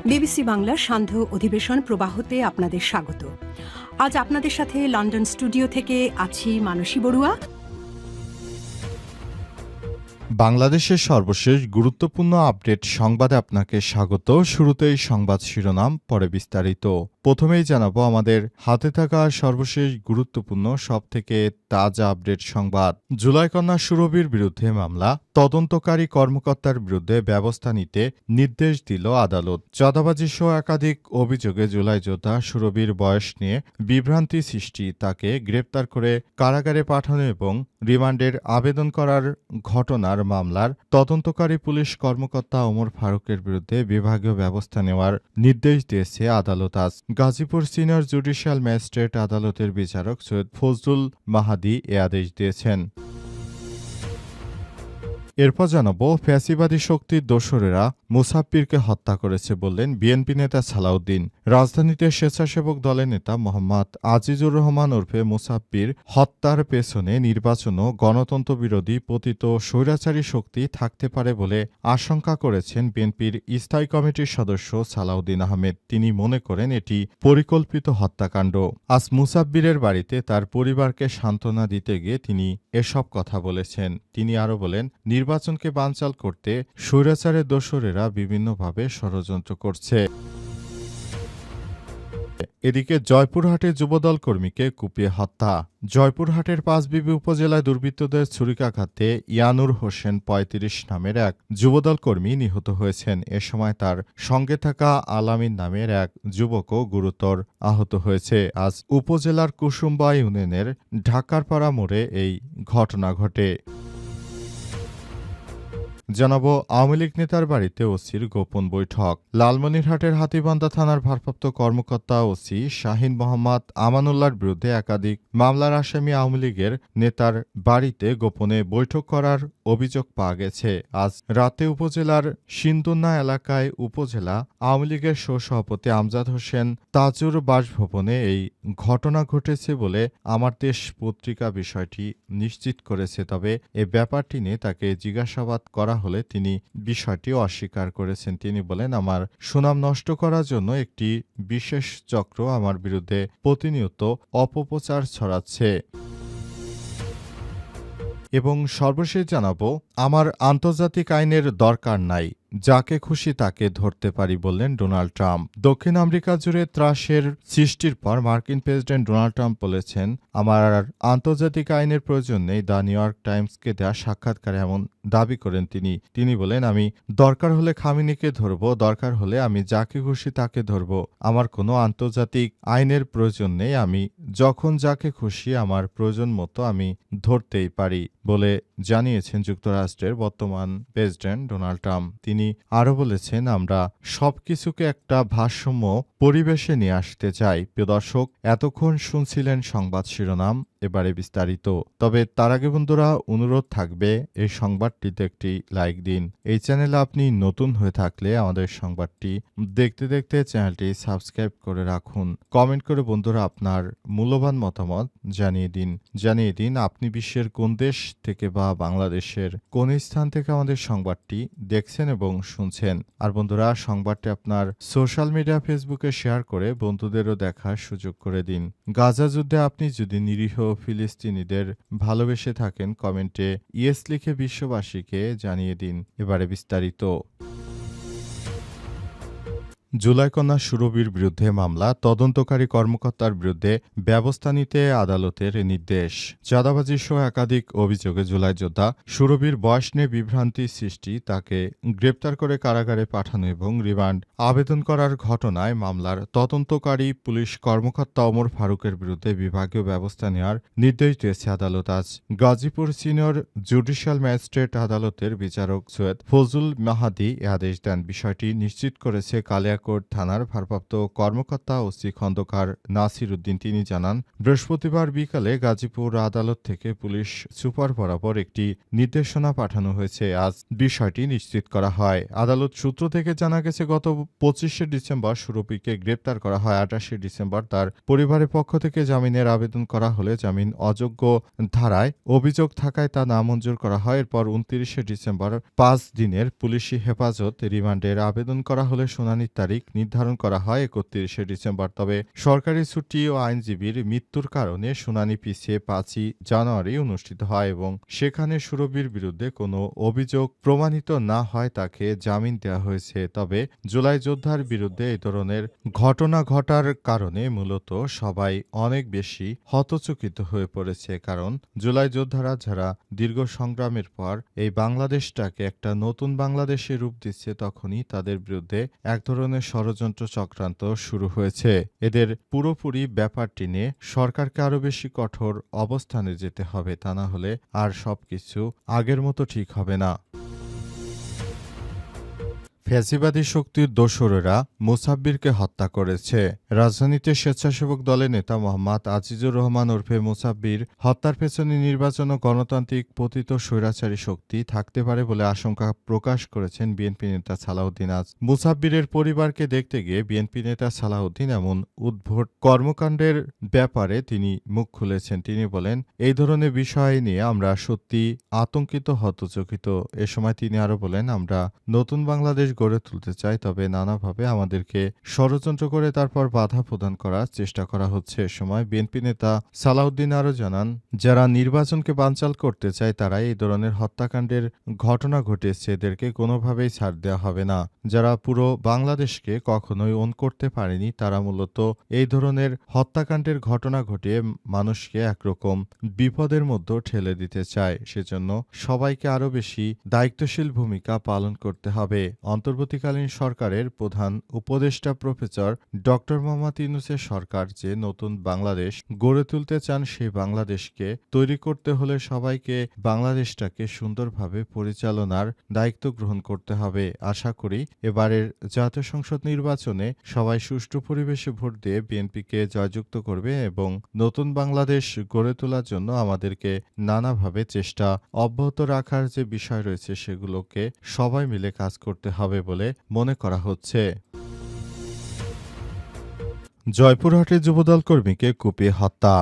BBC বাংলার সান্ধ্য অধিবেশন প্রবাহতে আপনাদের স্বাগত। আজ আপনাদের সাথে লন্ডন স্টুডিও থেকে আছি মানসী বড়ুয়া। বাংলাদেশের সর্বশেষ গুরুত্বপূর্ণ আপডেট সংবাদে আপনাকে স্বাগত। শুরুতেই সংবাদ শিরোনাম, পরে বিস্তারিত। প্রথমেই জানাবো আমাদের হাতে থাকা সর্বশেষ গুরুত্বপূর্ণ সবথেকে তাজা আপডেট সংবাদ। জুলাই কন্যা সুরভির বিরুদ্ধে মামলা, তদন্তকারী কর্মকর্তার বিরুদ্ধে ব্যবস্থা নিতে নির্দেশ দিল আদালত। চাঁদাবাজি সহ একাধিক অভিযোগে জুলাই যোদ্ধা সুরভির বয়স নিয়ে বিভ্রান্তি সৃষ্টি, তাকে গ্রেপ্তার করে কারাগারে পাঠানো এবং রিমান্ডের আবেদন করার ঘটনার মামলার তদন্তকারী পুলিশ কর্মকর্তা ওমর ফারুকের বিরুদ্ধে বিভাগীয় ব্যবস্থা নেওয়ার নির্দেশ দিয়েছে আদালত আজ। গাজীপুর সিনিয়র জুডিশিয়াল ম্যাজিস্ট্রেট আদালতের বিচারক সৈয়দ ফজলুল মাহাদি এ আদেশ দিয়েছেন। এরপর জানাবো, ফ্যাসিবাদী শক্তির দোসরেরা মুসাফিরকে হত্যা করেছে বললেন বিএনপি নেতা সালাউদ্দিন। রাজধানীতে স্বেচ্ছাসেবক দলের নেতা মোহাম্মদ আজিজুর রহমান ওরফে মুসাফির হত্যার পেছনে নির্বাচন ও গণতন্ত্র বিরোধী পতিত স্বৈরাচারী শক্তি থাকতে পারে বলে আশঙ্কা করেছেন বিএনপির স্থায়ী কমিটির সদস্য সালাউদ্দিন আহমেদ। তিনি মনে করেন এটি পরিকল্পিত হত্যাকাণ্ড। আজ মুসাফিরের বাড়িতে তার পরিবারকে সান্ত্বনা দিতে গিয়ে তিনি এসব কথা বলেছেন। তিনি আরও বলেন, নির্বাচনকে বানচাল করতে স্বৈরাচারের দোসরেরা বিভিন্নভাবে ষড়যন্ত্র করছে। এদিকে জয়পুরহাটে যুবদল কর্মীকে কুপিয়ে হত্যা। জয়পুরহাটের পাঁচবিবি উপজেলায় দুর্বৃত্তদের ছুরিকাঘাতে ইয়ানুর হোসেন ৩৫ নামের এক যুবদল কর্মী নিহত হয়েছেন। এ সময় তার সঙ্গে থাকা আলামিন নামের এক যুবকও গুরুতর আহত হয়েছে। আজ উপজেলার কুসুম্বা ইউনিয়নের ঢাকারপাড়া মোড়ে এই ঘটনা ঘটে। জানাবো, আওয়ামী লীগ নেতার বাড়িতে ওসির গোপন বৈঠক। লালমনিরহাটের হাতীবান্ধা থানার ভারপ্রাপ্ত কর্মকর্তা ওসি শাহিন মোহাম্মদ আমানুল্লাহর বিরুদ্ধে একাধিক মামলার আসামি আওয়ামী লীগের নেতার বাড়িতে গোপনে বৈঠক করার অভিযোগ পাওয়া গেছে। আজ রাতে উপজেলার সিন্দুন্না এলাকায় উপজেলা আওয়ামী লীগের সহসভাপতি আমজাদ হোসেন তাজুর বাসভবনে এই ঘটনা ঘটেছে বলে আমার দেশ পত্রিকা বিষয়টি নিশ্চিত করেছে। তবে এ ব্যাপারটি নিয়ে তাকে জিজ্ঞাসাবাদ করা হলে তিনি বিষয়টি অস্বীকার করেছেন। তিনি বলেন, আমার সুনাম নষ্ট করার জন্য একটি বিশেষ চক্র আমার বিরুদ্ধে প্রতিনিয়ত অপপ্রচার ছড়াচ্ছে। এবং সর্বশেষ জানাবো, আমার আন্তর্জাতিক আইনের দরকার নাই, যাকে খুশি তাকে ধরতে পারি বললেন ডোনাল্ড ট্রাম্প। দক্ষিণ আমেরিকা জুড়ে ত্রাসের সৃষ্টির পর মার্কিন প্রেসিডেন্ট ডোনাল্ড ট্রাম্প বলেছেন, আমার আন্তর্জাতিক আইনের প্রয়োজন নেই। দ্য নিউ ইয়র্ক টাইমসকে দেওয়া সাক্ষাৎকারে এমন দাবি করেন তিনি বলেন, আমি দরকার হলে খামেনিকে ধরব, দরকার হলে আমি যাকে খুশি তাকে ধরব। আমার কোনো আন্তর্জাতিক আইনের প্রয়োজন নেই। আমি যখন যাকে খুশি আমার প্রয়োজন মতো আমি ধরতেই পারি বলে জানিয়েছেন যুক্তরাষ্ট্রের বর্তমান প্রেসিডেন্ট ডোনাল্ড ট্রাম্প। তিনি আরও বলেছেন, আমরা সবকিছুকে একটা ভারসাম্য পরিবেশে নিয়ে আসতে চাই। প্রিয় দর্শক, এতক্ষণ শুনছিলেন সংবাদ শিরোনাম, এবারে বিস্তারিত। তবে তার আগে বন্ধুরা, অনুরোধ থাকবে এই সংবাদটিতে একটি লাইক দিন। এই চ্যানেলে আপনি নতুন হয়ে থাকলে আমাদের সংবাদটি দেখতে দেখতে চ্যানেলটি সাবস্ক্রাইব করে রাখুন। কমেন্ট করে বন্ধুরা আপনার মূল্যবান মতামত জানিয়ে দিন আপনি বিশ্বের কোন দেশ থেকে বা বাংলাদেশের কোন স্থান থেকে আমাদের সংবাদটি দেখছেন এবং শুনছেন। আর বন্ধুরা, সংবাদটি আপনার সোশ্যাল মিডিয়া ফেসবুকে শেয়ার করে বন্ধুদেরও দেখার সুযোগ করে দিন। গাজা যুদ্ধে আপনি যদি নিরীহ ফিলিস্তিনিদের ভালোবেসে থাকেন, কমেন্টে ইয়েস লিখে বিশ্ববাসীকে জানিয়ে দিন। এবারে বিস্তারিত। জুলাই কন্যা সুরভির বিরুদ্ধে মামলা, তদন্তকারী কর্মকর্তার বিরুদ্ধে ব্যবস্থা নিতে আদালতের নির্দেশ। চাঁদাবাজি সহ একাধিক অভিযোগে জুলাই যোদ্ধা সুরভির বয়স নিয়ে বিভ্রান্তি সৃষ্টি, তাকে গ্রেপ্তার করে কারাগারে পাঠানো এবং রিমান্ড আবেদন করার ঘটনায় মামলার তদন্তকারী পুলিশ কর্মকর্তা ওমর ফারুকের বিরুদ্ধে বিভাগীয় ব্যবস্থা নেওয়ার নির্দেশ দিয়েছে আদালত আজ। গাজীপুর সিনিয়র জুডিশিয়াল ম্যাজিস্ট্রেট আদালতের বিচারক সৈয়দ ফজলুল মাহাদি এ আদেশ দেন। বিষয়টি নিশ্চিত করেছে কালিয়াকৈর থানার ভারপ্রাপ্ত কর্মকর্তা ওসি খন্দকার নাসির উদ্দিন। তিনি জানান, বৃহস্পতিবার বিকালে গাজীপুর আদালত থেকে পুলিশ সুপার বরাবর একটি নির্দেশনা পাঠানো হয়েছে। আজ বিষয়টি নিশ্চিত করা হয়। আদালত সূত্র থেকে জানা গেছে, গত 25শে ডিসেম্বর সুরভিকে গ্রেপ্তার করা হয়। 28শে ডিসেম্বর তার পরিবারের পক্ষ থেকে জামিনের আবেদন করা হলে জামিন অযোগ্য ধারায় অভিযোগ থাকায় তা নামঞ্জুর করা হয়। এরপর 29শে ডিসেম্বর 5 দিনের পুলিশি হেফাজত রিমান্ডের আবেদন করা হলে শুনানির তারিখ তারিখ নির্ধারণ করা হয় ৩১শে ডিসেম্বর। তবে সরকারি ছুটি ও আইনজীবীর মৃত্যুর কারণে শুনানি পিছিয়ে ৫ই জানুয়ারি অনুষ্ঠিত হয় এবং সেখানে সুরভির বিরুদ্ধে কোনো অভিযোগ প্রমাণিত না হয় তাকে জামিন দেওয়া হয়েছে। তবে জুলাই যোদ্ধার বিরুদ্ধে এই ধরনের ঘটনা ঘটার কারণে মূলত সবাই অনেক বেশি হতচকিত হয়ে পড়েছে। কারণ জুলাই যোদ্ধারা যারা দীর্ঘ সংগ্রামের পর এই বাংলাদেশটাকে একটা নতুন বাংলাদেশে রূপ দিচ্ছে, তখনই তাদের বিরুদ্ধে এক ধরনের ষড়যন্ত্র চক্রান্ত শুরু হয়েছে। এদের পুরোপুরি ব্যাপারটি নিয়ে সরকারকে আরও বেশি কঠোর অবস্থানে যেতে হবে, তা না হলে আর সবকিছু আগের মতো ঠিক হবে না। ফ্যাসিবাদী শক্তির দোসরেরা মুসাব্বিরকে হত্যা করেছে। রাজধানীতে স্বেচ্ছাসেবক দলের নেতা মোহাম্মদ আজিজুর রহমান ওরফে মুসাব্বির হত্যার পেছনে নির্বাচন ও গণতান্ত্রিক পতিত স্বৈরাচারী শক্তি থাকতে পারে বলে আশঙ্কা প্রকাশ করেছেন বিএনপি নেতা সালাউদ্দিন। আজ মুসাব্বিরের পরিবারকে দেখতে গিয়ে বিএনপি নেতা সালাউদ্দিন এমন উদ্ভট কর্মকাণ্ডের ব্যাপারে তিনি মুখ খুলেছেন। তিনি বলেন, এই ধরনের বিষয় নিয়ে আমরা সত্যি আতঙ্কিত, হতচকিত। এ সময় তিনি আরও বলেন, আমরা নতুন বাংলাদেশ গড়ে তুলতে চাই, তবে নানাভাবে আমাদেরকে ষড়যন্ত্র করে তারপর বাধা প্রদান করার চেষ্টা করা হচ্ছে। এ সময় বিএনপি নেতা সালাউদ্দিন আরও জানান, যারা নির্বাচনকে বানচাল করতে চায় তারাই এই ধরনের হত্যাকাণ্ডের ঘটনা ঘটিয়েছে, এদেরকে কোনোভাবেই ছাড় দেওয়া হবে না। যারা পুরো বাংলাদেশকে কখনোই ওন করতে পারেনি তারা মূলত এই ধরনের হত্যাকাণ্ডের ঘটনা ঘটিয়ে মানুষকে একরকম বিপদের মধ্যে ঠেলে দিতে চায়। সেজন্য সবাইকে আরও বেশি দায়িত্বশীল ভূমিকা পালন করতে হবে। অন্তর্বর্তীকালীন সরকারের প্রধান উপদেষ্টা প্রফেসর ডক্টর মোহাম্মদ ইউনূসের সরকার যে নতুন বাংলাদেশ গড়ে তুলতে চান, সেই বাংলাদেশকে তৈরি করতে হলে সবাইকে বাংলাদেশটাকে সুন্দরভাবে পরিচালনার দায়িত্ব গ্রহণ করতে হবে। আশা করি এবারের জাতীয় সংসদ নির্বাচনে সবাই সুষ্ঠু পরিবেশে ভোট দিয়ে বিএনপিকে জয়যুক্ত করবে এবং নতুন বাংলাদেশ গড়ে তোলার জন্য আমাদেরকে নানাভাবে চেষ্টা অব্যাহত রাখার যে বিষয় রয়েছে সেগুলোকে সবাই মিলে কাজ করতে হবে বলে মনে করা হচ্ছে। জয়পুরহাটে যুবদল কর্মীকে কুপিয়ে হত্যা।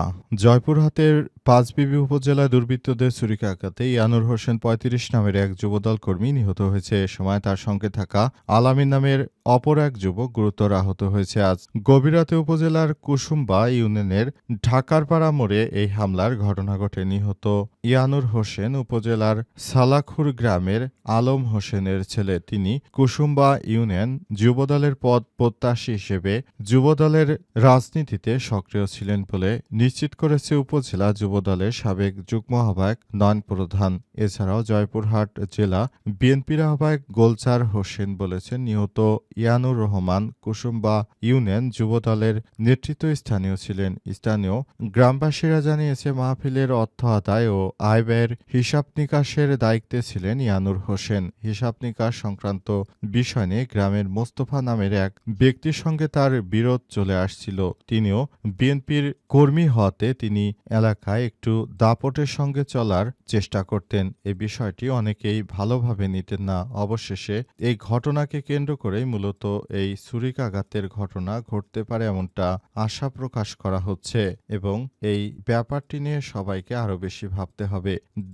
জয়পুরহাটের পাঁচবিবি উপজেলায় দুর্বৃত্তদের ছুরিকাঘাতে ইয়ানুর হোসেন ৩৫ নামের এক যুবদল কর্মী নিহত হয়েছে। এ সময় তার সঙ্গে থাকা আলামিন নামের অপর এক যুবক গুরুতর আহত হয়েছে। আজ গভীর রাতে উপজেলার কুসুম্বা ইউনিয়নের ঢাকারপাড়া মোড়ে এই হামলার ঘটনা ঘটে। নিহত ইয়ানুর হোসেন উপজেলার সালাখুর গ্রামের আলম হোসেনের ছেলে। তিনি কুসুম্বা ইউনিয়ন যুবদলের পদ প্রত্যাশী হিসেবে যুবদলের রাজনীতিতে সক্রিয় ছিলেন বলে নিশ্চিত করেছে উপজেলা যুবদলের সাবেক যুগ্ম আহ্বায়ক নয়ন প্রধান। এছাড়াও জয়পুরহাট জেলা বিএনপির আহ্বায়ক গোলচার হোসেন বলেছেন, নিহত ইয়ানুর রহমান কুসুম্বা ইউনিয়ন যুবদলের নেতৃত্ব স্থানীয় ছিলেন। স্থানীয় গ্রামবাসীরা জানিয়েছে, মাহফিলের অর্থ আদায় ও আয় ব্যয়ের হিসাব নিকাশের দায়িত্বে ছিলেন ইয়ানুর হোসেন। হিসাব নিকাশ সংক্রান্ত বিষয় নিয়ে গ্রামের মোস্তফা নামের এক ব্যক্তির সঙ্গে তার বিরোধ চলে আসছিল। তিনিও বিএনপির কর্মী হওয়াতে তিনি এলাকায় একটু দাপটের সঙ্গে চলার চেষ্টা করতেন। এই বিষয়টি অনেকেই ভালোভাবে নিতেন না। অবশেষে এই ঘটনাকে কেন্দ্র করেই মূলত এই ছুরিকাঘাতের ঘটনা ঘটতে পারে এমনটা আশা প্রকাশ করা হচ্ছে এবং এই ব্যাপারটি নিয়ে সবাইকে আরও বেশি ভাবতে হবে।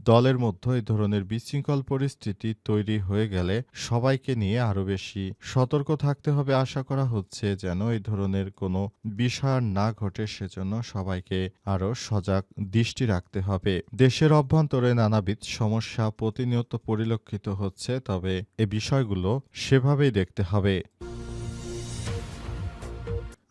দলের মধ্যে এই ধরনের বিশৃঙ্খল পরিস্থিতি তৈরি হয়ে গেলে সবাইকে নিয়ে আরও বেশি সতর্ক থাকতে হবে। আশা করা হচ্ছে যেন এই ধরনের কোনো বিষয় না ঘটে, সেজন্য সবাইকে আরও সজাগ দৃষ্টি রাখতে হবে। দেশের অভ্যন্তরে নানাবিধ সমস্যা প্রতিনিয়ত পরিলক্ষিত হচ্ছে, তবে এ বিষয়গুলো সেভাবেই দেখতে হবে।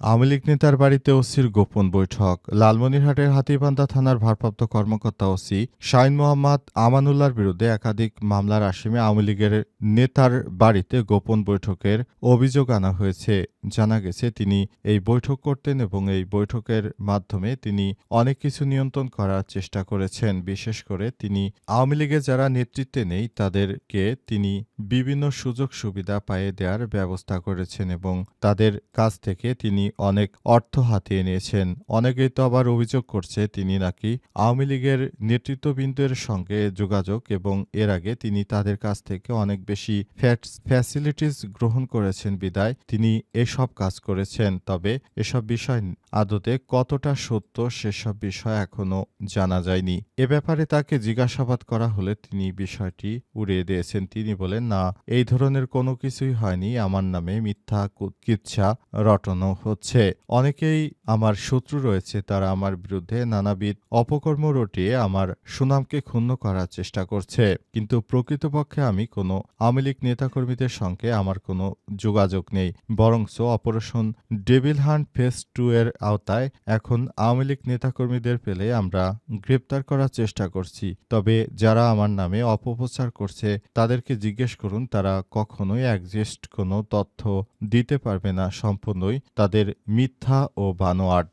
আওয়ামী লীগ নেতার বাড়িতে ওসির গোপন বৈঠক। লালমনিরহাটের হাতীবান্ধা থানার ভারপ্রাপ্ত কর্মকর্তা ওসি শাহিন মোহাম্মদ আমানুল্লাহর বিরুদ্ধে একাধিক মামলার আসামি আওয়ামী লীগের নেতার বাড়িতে গোপন বৈঠকের অভিযোগ আনা হয়েছে। জানা গেছে, তিনি এই বৈঠক করতেন এবং এই বৈঠকের মাধ্যমে তিনি অনেক কিছু নিয়ন্ত্রণ করার চেষ্টা করেছেন। বিশেষ করে তিনি আওয়ামী লীগের যারা নেতৃত্বে নেই তাদেরকে তিনি বিভিন্ন সুযোগ সুবিধা পাইয়ে দেওয়ার ব্যবস্থা করেছেন এবং তাদের কাছ থেকে তিনি অনেক অর্থ হাতিয়ে নিয়েছেন। অনেকেই তো আবার অভিযোগ করছে তিনি নাকি আওয়ামী লীগের নেতৃত্ববৃন্দের সঙ্গে যোগাযোগ এবং এর আগে তিনি তাদের কাছ থেকে অনেক বেশি ফ্যাসিলিটিস গ্রহণ করেছেন বিদায় তিনি এসব কাজ করেছেন। তবে এসব বিষয় আদতে কতটা সত্য সেসব বিষয় এখনো জানা যায়নি। এ ব্যাপারে তাকে জিজ্ঞাসাবাদ করা হলে তিনি বিষয়টি উড়িয়ে দিয়েছেন। তিনি বলেন, না, এই ধরনের কোনো কিছুই হয়নি। আমার নামে মিথ্যা কিচ্ছা রটানো হচ্ছে। অনেকেই আমার শত্রু রয়েছে, তারা আমার বিরুদ্ধে নানাবিধ অপকর্ম রটিয়ে আমার সুনামকে ক্ষুণ্ণ করার চেষ্টা করছে। কিন্তু প্রকৃতপক্ষে আমি কোনো আওয়ামী লীগ নেতাকর্মীদের সঙ্গে আমার কোনো যোগাযোগ নেই। বরঞ্চ অপারেশন ডেভিল হান্ট ফেজ 2 এর আওতায় এখন আওয়ামী লীগ নেতাকর্মীদের পেলে আমরা গ্রেপ্তার করার চেষ্টা করছি। তবে যারা আমার নামে অপপ্রচার করছে তাদেরকে জিজ্ঞেস করুন, তারা কখনোই একজিস্ট কোনো তথ্য দিতে পারবে না। সম্পূর্ণই তাদের মিথ্যা ও বানোয়াট।